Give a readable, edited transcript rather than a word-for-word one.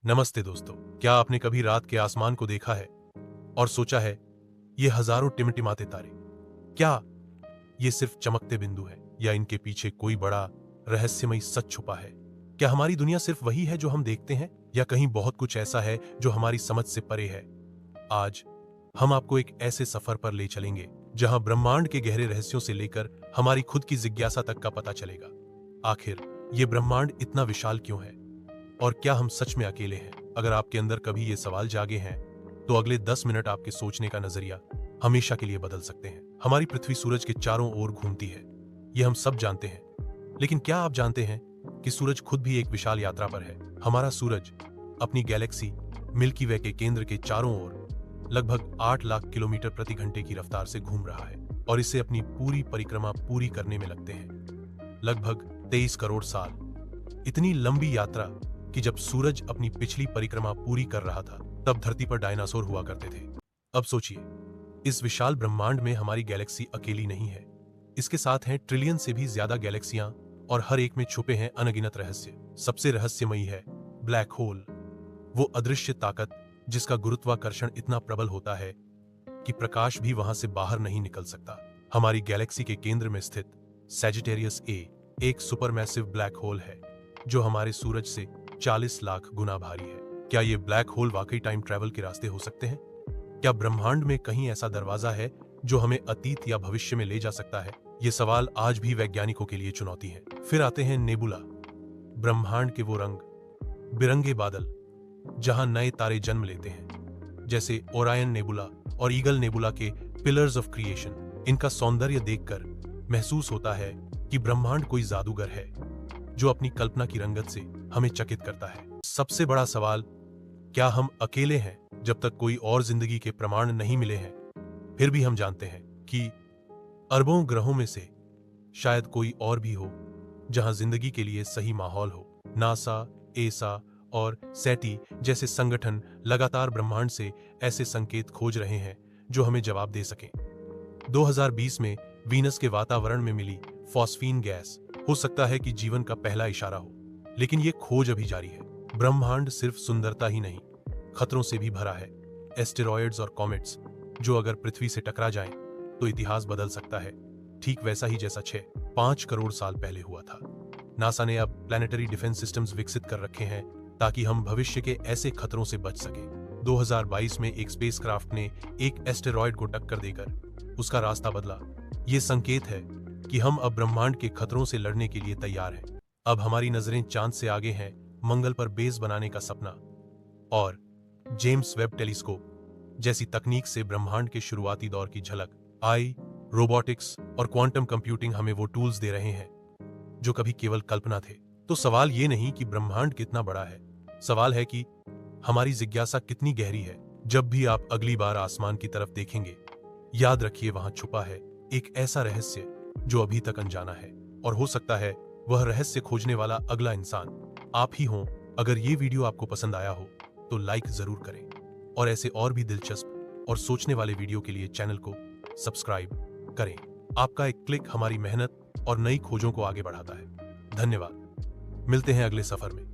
नमस्ते दोस्तों। क्या आपने कभी रात के आसमान को देखा है और सोचा है ये हजारों टिमटिमाते तारे, क्या ये सिर्फ चमकते बिंदु हैं या इनके पीछे कोई बड़ा रहस्यमयी सच छुपा है? क्या हमारी दुनिया सिर्फ वही है जो हम देखते हैं या कहीं बहुत कुछ ऐसा है जो हमारी समझ से परे है? आज हम आपको एक ऐसे सफर पर ले चलेंगे जहां ब्रह्मांड के गहरे रहस्यों से लेकर हमारी खुद की जिज्ञासा तक का पता चलेगा। आखिर ये ब्रह्मांड इतना विशाल क्यों है और क्या हम सच में अकेले हैं? अगर आपके अंदर कभी ये सवाल जागे हैं तो अगले 10 मिनट आपके सोचने का नजरिया हमेशा के लिए बदल सकते हैं। हमारी पृथ्वी सूरज के चारों ओर घूमती है, ये हम सब जानते हैं। लेकिन क्या आप जानते हैं कि सूरज खुद भी एक विशाल यात्रा पर है? हमारा सूरज अपनी गैलेक्सी मिल्की वे के केंद्र के चारों ओर लगभग 8 लाख किलोमीटर प्रति घंटे की रफ्तार से घूम रहा है और इसे अपनी पूरी परिक्रमा पूरी करने में लगते हैं लगभग 23 करोड़ साल। इतनी लंबी यात्रा कि जब सूरज अपनी पिछली परिक्रमा पूरी कर रहा था तब धरती पर डायनासोर हुआ करते थे। अब सोचिए, इस विशाल ब्रह्मांड में हमारी गैलेक्सी अकेली नहीं है। इसके साथ हैं ट्रिलियन से भी ज्यादा गैलेक्सियां और हर एक में छुपे हैं अनगिनत रहस्य। सबसे रहस्यमयी है ब्लैक होल, वो अदृश्य ताकत जिसका गुरुत्वाकर्षण इतना प्रबल होता है कि प्रकाश भी वहां से बाहर नहीं निकल सकता। हमारी गैलेक्सी के केंद्र में स्थित सैजिटेरियस ए एक सुपरमैसिव ब्लैक होल है जो हमारे सूरज से 40 लाख गुना भारी है। क्या ये ब्लैक होल वाकई टाइम ट्रैवल के रास्ते हो सकते हैं? क्या ब्रह्मांड में कहीं ऐसा दरवाजा है जो हमें अतीत या भविष्य में ले जा सकता है? ये सवाल आज भी वैज्ञानिकों के लिए चुनौती है। फिर आते हैं नेबुला, ब्रह्मांड के वो रंग बिरंगे बादल जहां नए तारे जन्म लेते हैं, जैसे ओरायन नेबुला और ईगल नेबुला के पिलर्स ऑफ क्रिएशन। इनका सौंदर्य देखकर महसूस होता है कि ब्रह्मांड कोई जादूगर है जो अपनी कल्पना की रंगत से हमें चकित करता है। सबसे बड़ा सवाल, क्या हम अकेले हैं जब तक कोई और जिंदगी के प्रमाण नहीं मिले हैं? फिर भी हम जानते हैं कि अरबों ग्रहों में से शायद कोई और भी हो जहां जिंदगी के लिए सही माहौल हो। नासा, एसा और सेटी जैसे संगठन लगातार ब्रह्मांड से ऐसे संकेत खोज रहे हैं जो हमें जवाब दे सकें। 2020 में वीनस के वातावरण में मिली फॉस्फीन गैस हो सकता है कि जीवन का पहला इशारा हो, लेकिन ये खोज अभी जारी है। ब्रह्मांड सिर्फ सुंदरता ही नहीं, खतरों से भी भरा है। एस्टेरॉयड्स और कॉमेट्स जो अगर पृथ्वी से टकरा जाएं तो इतिहास बदल सकता है, ठीक वैसा ही जैसा 6-5 करोड़ साल पहले हुआ था। नासा ने अब प्लैनेटरी डिफेंस सिस्टम्स विकसित कर रखे हैं ताकि हम भविष्य के ऐसे खतरों से बच सकें। 2022 में एक स्पेसक्राफ्ट ने एक एस्टेरॉयड को टक्कर देकर उसका रास्ता बदला। ये संकेत है कि हम अब ब्रह्मांड के खतरों से लड़ने के लिए तैयार हैं। अब हमारी नजरें चांद से आगे हैं, मंगल पर बेस बनाने का सपना और जेम्स वेब टेलीस्कोप जैसी तकनीक से ब्रह्मांड के शुरुआती दौर की झलक। आई, रोबोटिक्स और क्वांटम कंप्यूटिंग हमें वो टूल्स दे रहे हैं जो कभी केवल कल्पना थे। तो सवाल ये नहीं कि ब्रह्मांड कितना बड़ा है, सवाल है कि हमारी जिज्ञासा कितनी गहरी है। जब भी आप अगली बार आसमान की तरफ देखेंगे, याद रखिए वहां छुपा है एक ऐसा रहस्य जो अभी तक अनजाना है, और हो सकता है वह रहस्य खोजने वाला अगला इंसान आप ही हों। अगर ये वीडियो आपको पसंद आया हो तो लाइक जरूर करें और ऐसे और भी दिलचस्प और सोचने वाले वीडियो के लिए चैनल को सब्सक्राइब करें। आपका एक क्लिक हमारी मेहनत और नई खोजों को आगे बढ़ाता है। धन्यवाद। मिलते हैं अगले सफर में।